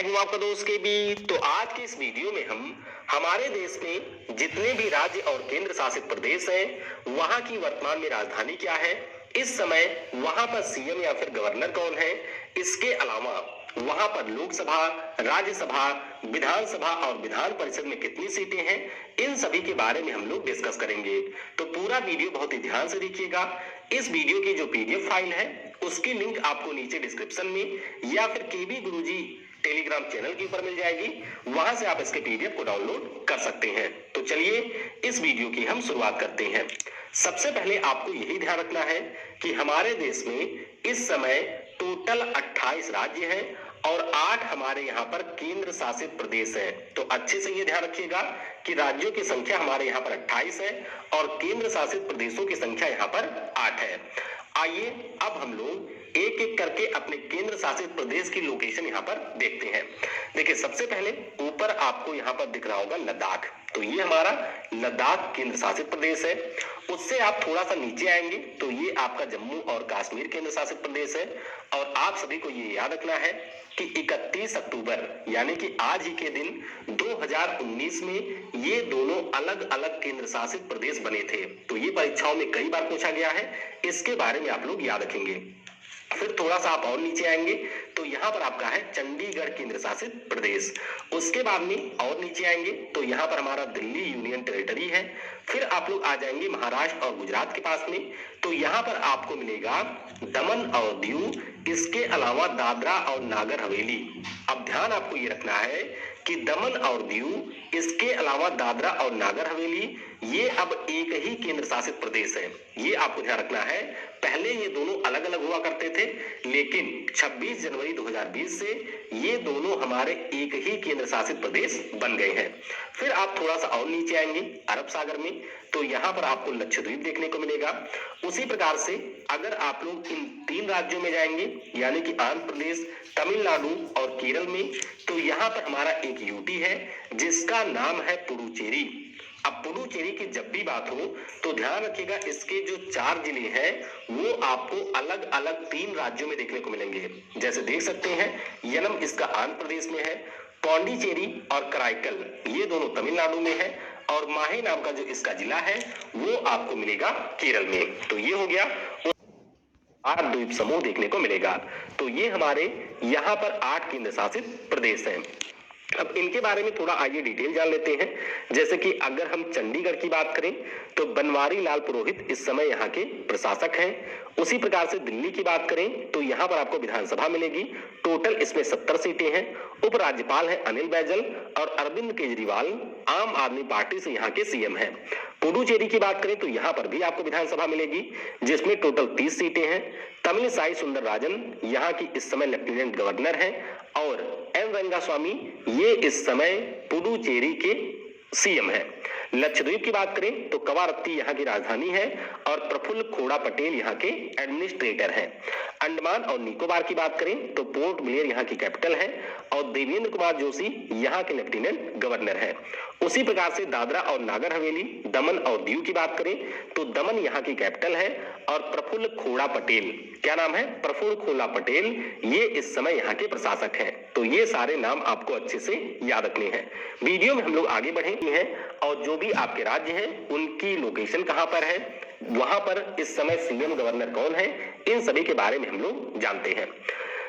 हूं आपका दोस्त के बी। तो आज की इस वीडियो में हम हमारे देश में जितने भी राज्य और केंद्र शासित प्रदेश हैं वहां की वर्तमान में राजधानी क्या है, इस समय वहां पर सीएम या फिर गवर्नर कौन है, इसके अलावा वहां पर लोकसभा, राज्यसभा, विधानसभा और विधान परिषद में कितनी सीटें हैं, इन सभी के बारे में हम लोग डिस्कस करेंगे। तो पूरा वीडियो बहुत ही ध्यान से देखिएगा। इस वीडियो की जो पीडीएफ फाइल है उसकी लिंक आपको नीचे डिस्क्रिप्शन में या फिर केबी गुरुजी टेलीग्राम चैनल के ऊपर मिल जाएगी, वहां से आप इसके पीडीएफ को डाउनलोड कर सकते हैं। तो चलिए इस वीडियो की हम शुरुआत करते हैं। सबसे पहले आपको यही ध्यान रखना है कि हमारे देश में इस समय टोटल 28 राज्य हैं और 8 हमारे यहाँ पर केंद्र शासित प्रदेश है। तो अच्छे से ये ध्यान रखिएगा कि राज्यों की संख्या हमारे यहाँ पर 28 है और केंद्र शासित प्रदेशों की संख्या यहाँ पर 8 है। आइए अब हम लोग एक एक करके अपने केंद्र शासित प्रदेश की लोकेशन यहाँ पर देखते हैं। देखिए सबसे पहले ऊपर आपको यहाँ पर दिख रहा होगा लद्दाख, तो ये हमारा लद्दाख केंद्र शासित प्रदेश है। उससे आप थोड़ा सा नीचे आएंगे तो ये आपका जम्मू और कश्मीर केंद्र शासित प्रदेश है। और आप सभी को ये याद रखना है कि 31 अक्टूबर यानी कि आज ही के दिन 2019 में ये दोनों अलग अलग केंद्र शासित प्रदेश बने थे। तो ये परीक्षाओं में कई बार पूछा गया है, इसके बारे में आप लोग याद रखेंगे। फिर थोड़ा सा आप और नीचे आएंगे तो यहाँ पर आपका है चंडीगढ़ केंद्र शासित प्रदेश। उसके बाद में और नीचे आएंगे तो यहाँ पर हमारा दिल्ली यूनियन टेरिटरी है। फिर आप लोग आ जाएंगे महाराष्ट्र और गुजरात के पास में, तो यहाँ पर आपको मिलेगा दमन और दीव, इसके अलावा दादरा और नागर हवेली। अब ध्यान आपको ये रखना है कि दमन और दीव, इसके अलावा दादरा और नागर हवेली, ये अब एक ही केंद्र शासित प्रदेश है। ये आपको ध्यान रखना है। पहले ये दोनों अलग अलग हुआ करते थे, लेकिन 26 जनवरी 2020 से ये दोनों हमारे एक ही केंद्र शासित प्रदेश बन गए हैं। फिर आप थोड़ा सा और नीचे आएंगे अरब सागर में, तो यहाँ पर आपको लक्षद्वीप देखने को मिलेगा। उसी प्रकार से अगर आप लोग इन 3 राज्यों में जाएंगे यानी कि आंध्र प्रदेश, तमिलनाडु और केरल में, तो यहाँ पर हमारा एक यूटी है जिसका नाम है पुडुचेरी। अब पुडुचेरी की जब भी बात हो तो ध्यान रखिएगा इसके जो 4 जिले हैं वो आपको अलग अलग 3 राज्यों में देखने को मिलेंगे। जैसे देख सकते हैं यनम इसका आंध्र प्रदेश में है, पौंडीचेरी और कराईकल ये दोनों तमिलनाडु में है, और माहे नाम का जो इसका जिला है वो आपको मिलेगा केरल में। तो ये हो गया 8 द्वीप समूह देखने को मिलेगा। तो ये हमारे यहाँ पर 8 केंद्र शासित प्रदेश हैं। अब इनके बारे में थोड़ा आइए डिटेल जान लेते हैं। जैसे कि अगर हम चंडीगढ़ की बात करें तो बनवारी लाल पुरोहित इस समय यहाँ के प्रशासक हैं। उसी प्रकार से दिल्ली की बात करें तो यहाँ पर आपको विधानसभा मिलेगी, टोटल इसमें 70 सीटें हैं। उपराज्यपाल है अनिल बैजल और अरविंद केजरीवाल आम आदमी पार्टी से यहाँ के सीएम हैं। पुडुचेरी की बात करें तो यहाँ पर भी आपको विधानसभा मिलेगी जिसमें टोटल 30 सीटें हैं। तमिलिसाई सुंदरराजन यहाँ की इस समय लेफ्टिनेंट गवर्नर हैं और एम रंगास्वामी ये इस समय पुडुचेरी के सीएम है। लक्षद्वीप की बात करें तो कवारत्ती यहाँ की राजधानी है और प्रफुल्ल खोड़ा पटेल यहाँ के एडमिनिस्ट्रेटर हैं। अंडमान और निकोबार की बात करें तो पोर्ट ब्लेयर यहाँ की कैपिटल है और देवेंद्र कुमार जोशी यहाँ के लेफ्टिनेंट गवर्नर हैं। उसी प्रकार से दादरा और नागर हवेली, दमन और दीव की बात करें तो दमन यहाँ की कैपिटल है और प्रफुल्ल खोड़ा पटेल, क्या नाम है, प्रफुल्ल खोड़ा पटेल, ये इस समय यहाँ के प्रशासक हैं। तो ये सारे नाम आपको अच्छे से याद रखने हैं। वीडियो में हम लोग आगे बढ़ेंगे हैं और जो भी आपके राज्य हैं उनकी लोकेशन कहां पर है, वहां पर इस समय सीएम गवर्नर कौन है, इन सभी के बारे में हम लोग जानते हैं।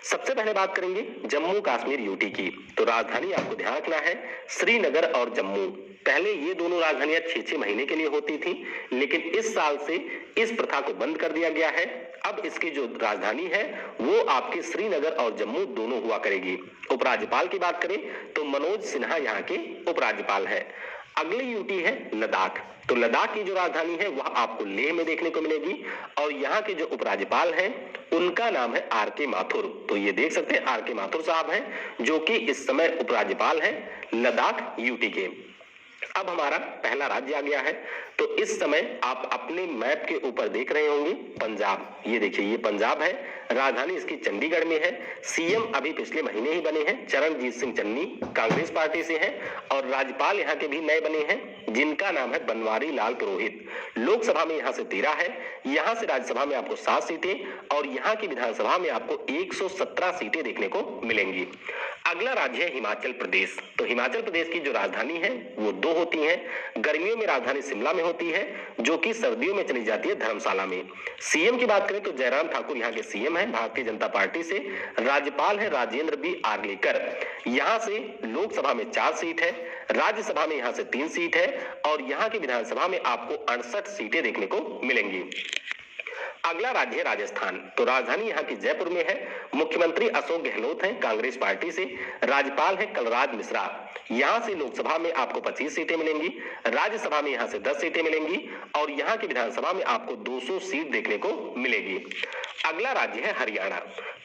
सबसे पहले बात करेंगे जम्मू कश्मीर यूटी की। तो राजधानी आपको ध्यान रखना है श्रीनगर और जम्मू। पहले ये दोनों राजधानियां 6-6 महीने के लिए होती थी, लेकिन इस साल से इस प्रथा को बंद कर दिया गया है। अब इसकी जो राजधानी है वो आपके श्रीनगर और जम्मू दोनों हुआ करेगी। उपराज्यपाल की बात करें तो मनोज सिन्हा यहाँ के उपराज्यपाल है। अगली यूटी है लद्दाख। तो लद्दाख की जो राजधानी है वह आपको लेह में देखने को मिलेगी और यहाँ के जो उपराज्यपाल हैं उनका नाम है आर के माथुर। तो ये देख सकते हैं आर के माथुर साहब हैं जो कि इस समय उपराज्यपाल हैं लद्दाख यूटी के। अब हमारा पहला राज्य आ गया है। तो इस समय आप अपने मैप के ऊपर देख रहे होंगे पंजाब। ये देखिए ये पंजाब है, राजधानी इसकी चंडीगढ़ में है। सीएम अभी पिछले महीने ही बने हैं, चरणजीत सिंह चन्नी कांग्रेस पार्टी से हैं और राज्यपाल यहाँ के भी नए बने हैं जिनका नाम है बनवारी लाल पुरोहित। लोकसभा में यहाँ से 13 है, यहाँ से राज्यसभा में आपको 7 सीटें और यहाँ की विधानसभा में आपको 117 सीटें देखने को मिलेंगी। अगला राज्य है हिमाचल प्रदेश। तो हिमाचल प्रदेश की जो राजधानी है वो दो होती हैं। गर्मियों में राजधानी शिमला में होती है, जो कि सर्दियों में चली जाती है धर्मशाला में। सीएम की बात करें तो जयराम ठाकुर यहाँ के सीएम हैं भारतीय जनता पार्टी से। राज्यपाल है राजेंद्र बी आर्लेकर। यहाँ से लोकसभा में 4 सीट है, राज्यसभा में यहाँ से 3 सीट है और यहाँ की विधानसभा में आपको 68 सीटें देखने को मिलेंगी। अगला राज्य है राजस्थान। तो राजधानी यहाँ की जयपुर में है। मुख्यमंत्री अशोक गहलोत हैं कांग्रेस पार्टी से। राज्यपाल है कलराज मिश्रा। यहाँ से लोकसभा में आपको 25 सीटें मिलेंगी, राज्यसभा में यहाँ से 10 सीटें मिलेंगी और यहाँ की विधानसभा में आपको 200 सीट देखने को मिलेगी। अगला राज्य है हरियाणा।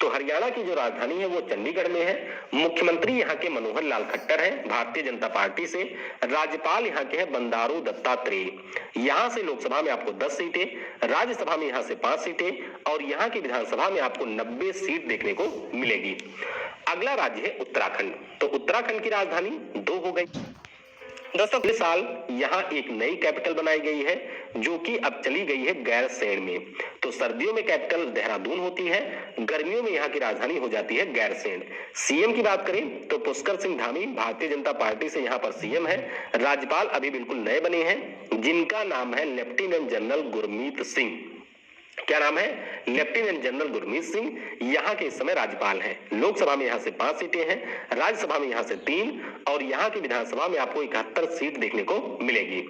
तो हरियाणा की जो राजधानी है वो चंडीगढ़ में है। मुख्यमंत्री यहाँ के मनोहर लाल खट्टर हैं भारतीय जनता पार्टी से। राज्यपाल यहाँ के हैं बंडारू दत्तात्रेय। यहाँ से लोकसभा में आपको 10 सीटें, राज्यसभा में यहाँ से 5 सीटें और यहाँ की विधानसभा में आपको 90 सीट देखने को मिलेगी। अगला राज्य है उत्तराखंड। तो उत्तराखंड की राजधानी 2 हो गई। दोस्तों इस साल यहाँ एक नई कैपिटल बनाई गई है जो कि अब चली गई है गैरसैंण में। तो सर्दियों में कैपिटल देहरादून होती है, गर्मियों में यहाँ की राजधानी हो जाती है गैरसैंण। सीएम की बात करें तो पुष्कर सिंह धामी भारतीय जनता पार्टी से यहाँ पर सीएम है। राज्यपाल अभी बिल्कुल नए बने हैं जिनका नाम है लेफ्टिनेंट जनरल गुरमीत सिंह। क्या नाम है? लेफ्टिनेंट जनरल गुरमीत सिंह यहाँ के इस समय राज्यपाल हैं। लोकसभा में यहाँ से 5 सीटें हैं, राज्यसभा में यहाँ से 3 और यहाँ की विधानसभा में आपको 71 सीट देखने को मिलेगी।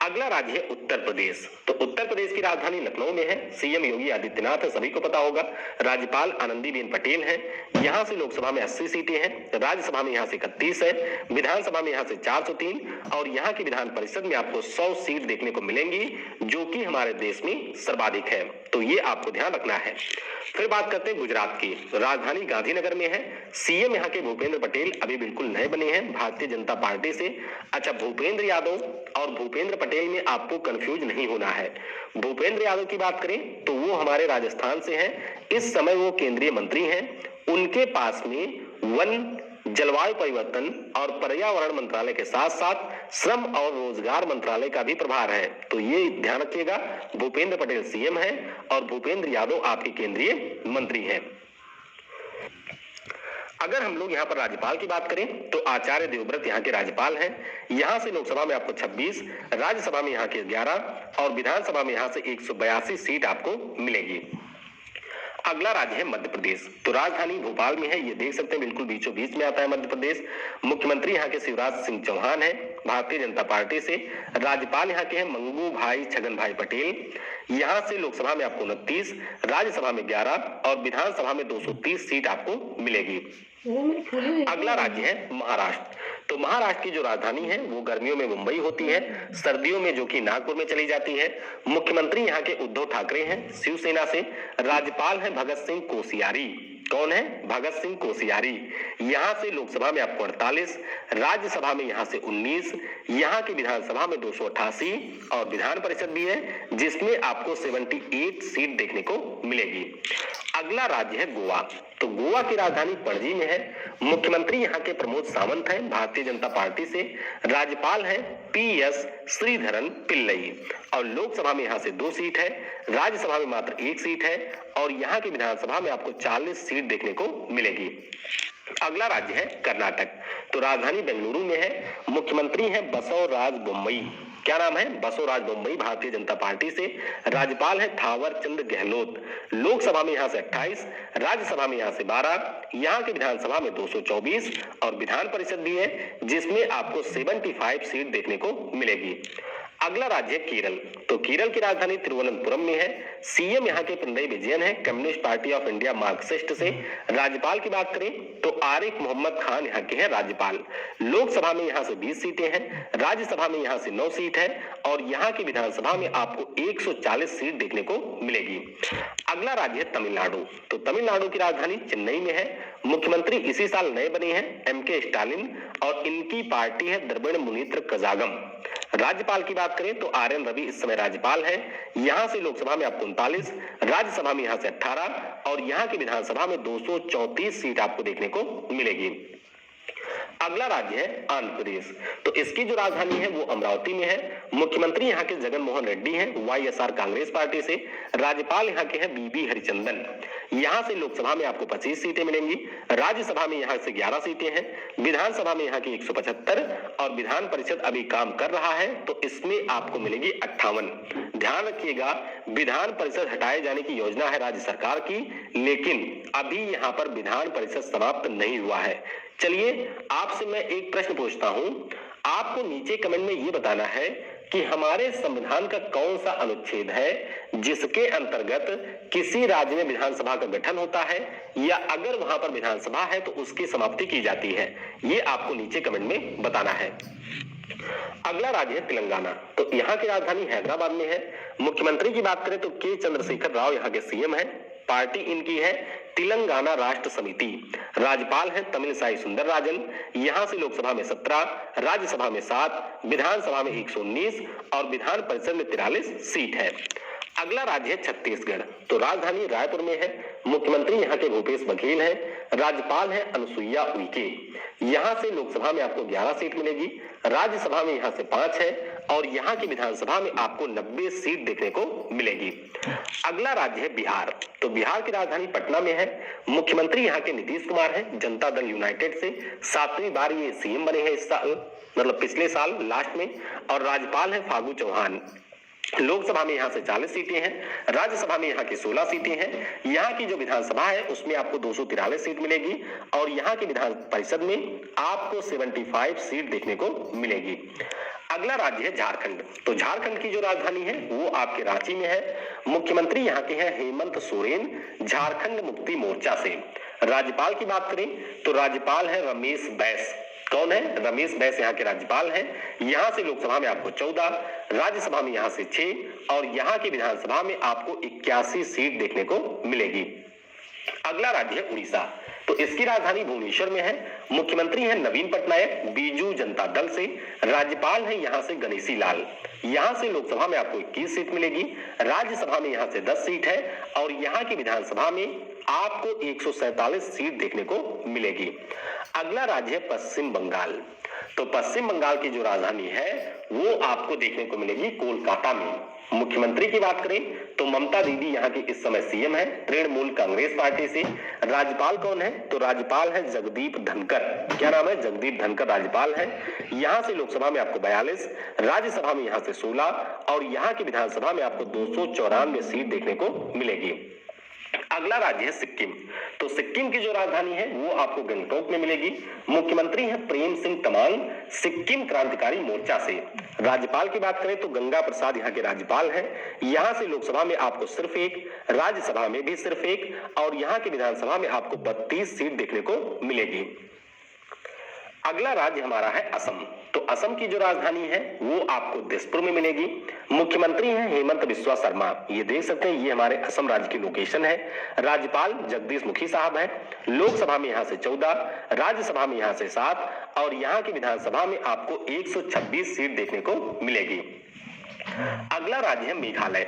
अगला राज्य है उत्तर प्रदेश। तो उत्तर प्रदेश की राजधानी लखनऊ में है। सीएम योगी आदित्यनाथ है, सभी को पता होगा। राज्यपाल आनंदीबेन पटेल हैं। यहाँ से लोकसभा में 80 सीटें हैं, राज्यसभा में यहाँ से 31 है, विधानसभा में यहाँ से 403 और यहाँ की विधान परिषद में आपको 100 सीट देखने को मिलेंगी जो कि हमारे देश में सर्वाधिक है। तो ये आपको ध्यान रखना है। फिर बात करते हैं गुजरात की। राजधानी गांधीनगर में है। सीएम यहाँ के भूपेंद्र पटेल अभी बिल्कुल नए बने हैं भारतीय जनता पार्टी से। अच्छा, भूपेंद्र यादव और भूपेंद्र पटेल में आपको कंफ्यूज नहीं होना है। भूपेंद्र यादव की बात करें तो वो हमारे राजस्थान से हैं। इस समय वो केंद्रीय मंत्री हैं। उनके पास में वन, जलवायु परिवर्तन और पर्यावरण मंत्रालय के साथ साथ श्रम और रोजगार मंत्रालय का भी प्रभार है। तो ये ध्यान रखिएगा, भूपेंद्र पटेल सीएम हैं और भूपेंद्र यादव आपके केंद्रीय मंत्री हैं। अगर हम लोग यहाँ पर राज्यपाल की बात करें तो आचार्य देवव्रत यहाँ के राज्यपाल हैं। यहाँ से लोकसभा में आपको 26, राज्यसभा में यहाँ के 11 और विधानसभा में यहाँ से 182 सीट आपको मिलेगी। अगला राज्य है मध्य प्रदेश। तो राजधानी भोपाल में है। ये देख सकते हैं बिल्कुल बीचों बीच में आता है मध्य प्रदेश। मुख्यमंत्री यहाँ के शिवराज सिंह चौहान है भारतीय जनता पार्टी से। राज्यपाल यहाँ के हैं मंगू भाई छगन भाई पटेल। यहाँ से लोकसभा में आपको 29, राज्यसभा में 11 और विधानसभा में 230 सीट आपको मिलेगी। अगला राज्य है महाराष्ट्र। तो महाराष्ट्र की जो राजधानी है वो गर्मियों में मुंबई होती है, सर्दियों में जो कि नागपुर में चली जाती है। मुख्यमंत्री यहाँ के उद्धव ठाकरे हैं शिवसेना से। राज्यपाल है भगत सिंह कोश्यारी। कौन है? भगत सिंह कोश्यारी। यहाँ से लोकसभा में आपको 48, राज्यसभा में यहाँ से 19, यहाँ की विधानसभा में 288 और विधान परिषद भी है जिसमें आपको 78 सीट देखने को मिलेगी। अगला राज्य है गोवा। तो गोवा की राजधानी पणजी में है। मुख्यमंत्री यहाँ के प्रमोद सावंत हैं भारतीय जनता पार्टी से। राज्यपाल हैं पीएस श्रीधरन पिल्लई और लोकसभा में यहाँ से 2 सीट है, राज्यसभा में मात्र 1 सीट है और यहाँ की विधानसभा में आपको 40 सीट देखने को मिलेगी। अगला राज्य है कर्नाटक। तो राजधानी बेंगलुरु में है। मुख्यमंत्री हैं बसवराज बोम्मई। क्या नाम है? बसवराज बोम्मई भारतीय जनता पार्टी से। राज्यपाल है थावर चंद गहलोत। लोकसभा में यहाँ से 28, राज्यसभा में यहाँ से 12, यहाँ की विधानसभा में 224 और विधान परिषद भी है जिसमें आपको 75 सीट देखने को मिलेगी। अगला राज्य केरल। तो केरल की राजधानी तिरुवनंतपुरम में है। सीएम यहाँ के पिनराई विजयन है communist party of India Marxist से। राज्यपाल की बात करें तो आरिफ मोहम्मद खान यहाँ के हैं राज्यपाल। लोकसभा में यहाँ से 20 सीटें हैं, राज्यसभा में यहाँ से 9 सीट है और यहाँ की विधानसभा में आपको 140 सीट देखने को मिलेगी। अगला राज्य है तमिलनाडु। तो तमिलनाडु की राजधानी चेन्नई में है। मुख्यमंत्री इसी साल नए बने हैं एमके स्टालिन और इनकी पार्टी है द्रविड़ मुनेत्र कजागम। राज्यपाल की बात करें तो आर एन रवि इस समय राज्यपाल हैं। यहाँ से लोकसभा में आपको 39, राज्यसभा में यहाँ से 18 और यहाँ की विधानसभा में 234 सीट आपको देखने को मिलेगी। अगला राज्य है आंध्र प्रदेश। तो इसकी जो राजधानी है वो अमरावती में है। मुख्यमंत्री यहाँ के जगन मोहन रेड्डी हैं, वाईएसआर कांग्रेस पार्टी से। राज्यपाल यहाँ के हैं बीबी हरिचंदन। यहाँ से लोकसभा में आपको 25 सीटें मिलेंगी, राज्यसभा में यहाँ से 11 सीटें हैं, विधानसभा में यहाँ की 175 और विधान परिषद अभी काम कर रहा है तो इसमें आपको मिलेगी 58। ध्यान रखिएगा, विधान परिषद हटाए जाने की योजना है राज्य सरकार की, लेकिन अभी यहाँ पर विधान परिषद समाप्त नहीं हुआ है। चलिए आपसे मैं एक प्रश्न पूछता हूं, आपको नीचे कमेंट में ये बताना है कि हमारे संविधान का कौन सा अनुच्छेद है जिसके अंतर्गत किसी राज्य में विधानसभा का गठन होता है या अगर वहां पर विधानसभा है तो उसकी समाप्ति की जाती है। ये आपको नीचे कमेंट में बताना है। अगला राज्य है तेलंगाना। तो यहाँ की राजधानी हैदराबाद में है। मुख्यमंत्री की बात करें तो के चंद्रशेखर राव यहाँ के सीएम है। पार्टी इनकी है तेलंगाना राष्ट्र समिति। राज्यपाल है तमिलसाई सुंदरराजन। यहाँ से लोकसभा में 17, राज्यसभा में 7, विधानसभा में 119 और विधान परिषद में 43 सीट है। अगला राज्य है छत्तीसगढ़। तो राजधानी रायपुर में है। मुख्यमंत्री यहाँ के भूपेश बघेल है। राज्यपाल है अनुसुईया उइके। यहाँ से लोकसभा में आपको 11 सीट मिलेगी, राज्यसभा में यहाँ से 5 है और यहाँ की विधानसभा में आपको 90 सीट देखने को मिलेगी। अगला राज्य है बिहार। तो बिहार की राजधानी पटना में है। मुख्यमंत्री यहाँ के नीतीश कुमार है, जनता दल यूनाइटेड से। 7वीं बार ये सीएम बने हैं इस साल, मतलब पिछले साल लास्ट में। और राज्यपाल है फागू चौहान। लोकसभा में यहाँ से 40 सीटें हैं, राज्यसभा में यहाँ की 16 सीटें हैं। यहाँ की जो विधानसभा है उसमें आपको 243 सीट मिलेगी और यहाँ की विधान परिषद में आपको 75 सीट देखने को मिलेगी। अगला राज्य है झारखंड। तो झारखंड की जो राजधानी है वो आपके रांची में है। मुख्यमंत्री यहाँ के हैं हेमंत सोरेन, झारखंड मुक्ति मोर्चा से। राज्यपाल की बात करें तो राज्यपाल है रमेश बैस। कौन है? रमेश बैस यहाँ के राज्यपाल हैं। यहाँ से लोकसभा में आपको 14, राज्यसभा में यहाँ से 6 और यहाँ की विधानसभा में आपको 81 सीट देखने को मिलेगी। अगला राज्य है उड़ीसा। तो इसकी राजधानी भुवनेश्वर में है। मुख्यमंत्री है नवीन पटनायक, बीजू जनता दल से। राज्यपाल है यहाँ से गणेशी लाल। यहाँ से लोकसभा में आपको 21 सीट मिलेगी, राज्यसभा में यहाँ से 10 सीट है और यहाँ की विधानसभा में आपको 147 सीट देखने को मिलेगी। अगला राज्य है पश्चिम बंगाल। तो पश्चिम बंगाल की जो राजधानी है वो आपको देखने को मिलेगी कोलकाता में। मुख्यमंत्री की बात करें तो ममता दीदी यहाँ की इस समय सीएम है, तृणमूल कांग्रेस पार्टी से। राज्यपाल कौन है? तो राज्यपाल है जगदीप धनकर। क्या नाम है? जगदीप धनकर राज्यपाल है। यहाँ से लोकसभा में आपको 42, राज्यसभा में यहाँ से 16 और यहाँ की विधानसभा में आपको 294 सीट देखने को मिलेगी। अगला राज्य है सिक्किम। तो सिक्किम की जो राजधानी है वो आपको गंगटोक में मिलेगी। मुख्यमंत्री हैं प्रेम सिंह तमांग, सिक्किम क्रांतिकारी मोर्चा से। राज्यपाल की बात करें तो गंगा प्रसाद यहाँ के राज्यपाल हैं। यहाँ से लोकसभा में आपको सिर्फ 1, राज्यसभा में भी सिर्फ 1 और यहाँ की विधानसभा में आपको 32 सीट देखने को मिलेगी। अगला राज्य हमारा है असम। तो असम की जो राजधानी है वो आपको दिसपुर में मिलेगी। मुख्यमंत्री हैं हेमंत बिस्वा शर्मा। ये देख सकते हैं ये हमारे असम राज्य की लोकेशन है। राज्यपाल जगदीश मुखी साहब हैं। लोकसभा में यहाँ से 14, राज्यसभा में यहाँ से 7 और यहाँ की विधानसभा में आपको 126 सीट देखने को मिलेगी। अगला राज्य है मेघालय।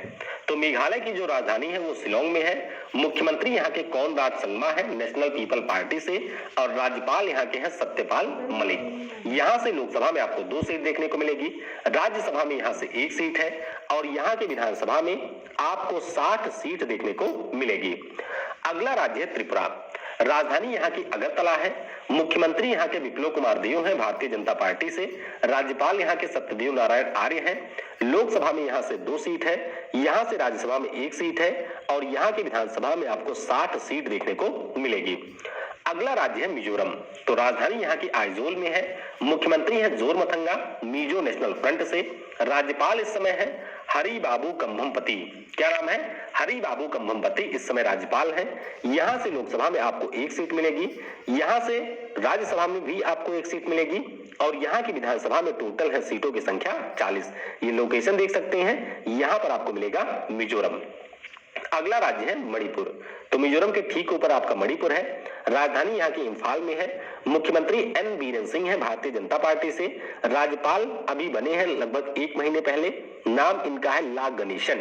तो मेघालय की जो राजधानी है वो शिलोंग में है। मुख्यमंत्री यहाँ के कॉनराड संगमा है, नेशनल पीपल पार्टी से और राज्यपाल यहाँ के हैं सत्यपाल मलिक। यहाँ से लोकसभा में आपको 2 सीट देखने को मिलेगी, राज्यसभा में यहाँ से 1 सीट है और यहाँ की विधानसभा में आपको 60 सीट देखने को मिलेगी। अगला राज्य है त्रिपुरा। राजधानी यहाँ की अगरतला है। मुख्यमंत्री यहाँ के विप्लव कुमार देव हैं, भारतीय जनता पार्टी से। राज्यपाल यहाँ के सत्यदेव नारायण आर्य हैं। लोकसभा में यहाँ से 2 सीट है, यहाँ से राज्यसभा में 1 सीट है और यहाँ की विधानसभा में आपको 60 सीट देखने को मिलेगी। अगला राज्य है मिजोरम। तो राजधानी यहाँ की आइजोल में है। मुख्यमंत्री है जोरमथंगा, मिजो नेशनल फ्रंट से। राज्यपाल इस समय है हरि बाबू कंभमपति। क्या नाम है? हरि बाबू कंभमपति इस समय राज्यपाल हैं। यहाँ से लोकसभा में आपको 1 सीट मिलेगी, यहाँ से राज्यसभा में भी आपको 1 सीट मिलेगी और यहाँ की विधानसभा में टोटल है सीटों की संख्या 40। ये लोकेशन देख सकते हैं, यहाँ पर आपको मिलेगा मिजोरम। अगला राज्य है मणिपुर। तो मिजोरम के ठीक ऊपर आपका मणिपुर है। राजधानी यहाँ की इंफाल में है। मुख्यमंत्री एन बीरेन सिंह है, भारतीय जनता पार्टी से। राज्यपाल अभी बने हैं लगभग 1 महीने पहले। नाम इनका है ला गणेशन।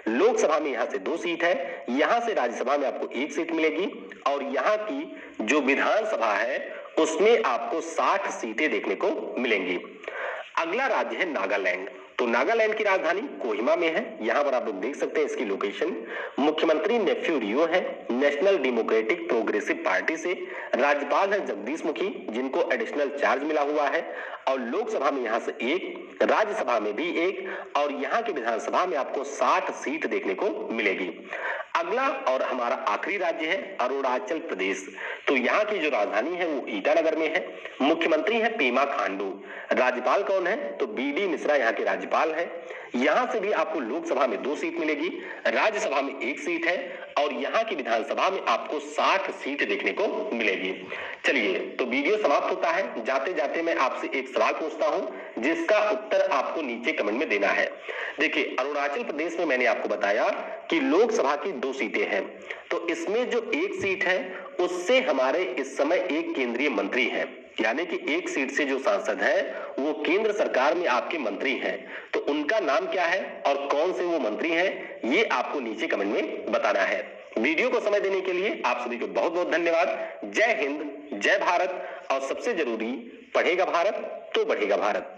लोकसभा में यहाँ से 2 सीट है, यहाँ से राज्यसभा में आपको 1 सीट मिलेगी और यहाँ की जो विधानसभा है उसमें आपको 60 सीटें देखने को मिलेंगी। अगला राज्य है नागालैंड। तो नागालैंड की राजधानी कोहिमा में है। यहां पर आप लोग देख सकते हैं इसकी लोकेशन। मुख्यमंत्री नेफ्यू रियो है नेशनल डेमोक्रेटिक प्रोग्रेसिव पार्टी से। राज्यपाल है जगदीश मुखी जिनको एडिशनल चार्ज मिला हुआ है, और लोकसभा में यहां से एक, राज्यसभा में भी एक, और यहां की विधानसभा में आपको 60 सीट देखने को मिलेगी। अगला और हमारा आखिरी राज्य है अरुणाचल प्रदेश। तो यहाँ की जो राजधानी है वो ईटानगर में है। मुख्यमंत्री है पेमा खांडू। राज्यपाल कौन है? तो बीडी मिश्रा यहाँ के राज्यपाल है। यहाँ से भी आपको लोकसभा में 2 सीट मिलेगी, राज्यसभा में 1 सीट है, और यहाँ की विधानसभा में आपको 60 सीट देखने को मिलेगी। चलिए, तो वीडियो समाप्त होता है। जाते जाते मैं आपसे एक सवाल पूछता हूं जिसका उत्तर आपको नीचे कमेंट में देना है। देखिए, अरुणाचल प्रदेश में मैंने आपको बताया कि लोकसभा की 2 सीटें हैं, तो इसमें जो 1 सीट है उससे हमारे इस समय एक केंद्रीय मंत्री हैं, यानी कि 1 सीट से जो सांसद है वो केंद्र सरकार में आपके मंत्री हैं। तो उनका नाम क्या है और कौन से वो मंत्री हैं, ये आपको नीचे कमेंट में बताना है। वीडियो को समय देने के लिए आप सभी को बहुत बहुत धन्यवाद। जय हिंद, जय भारत, और सबसे जरूरी, पढ़ेगा भारत तो बढ़ेगा भारत।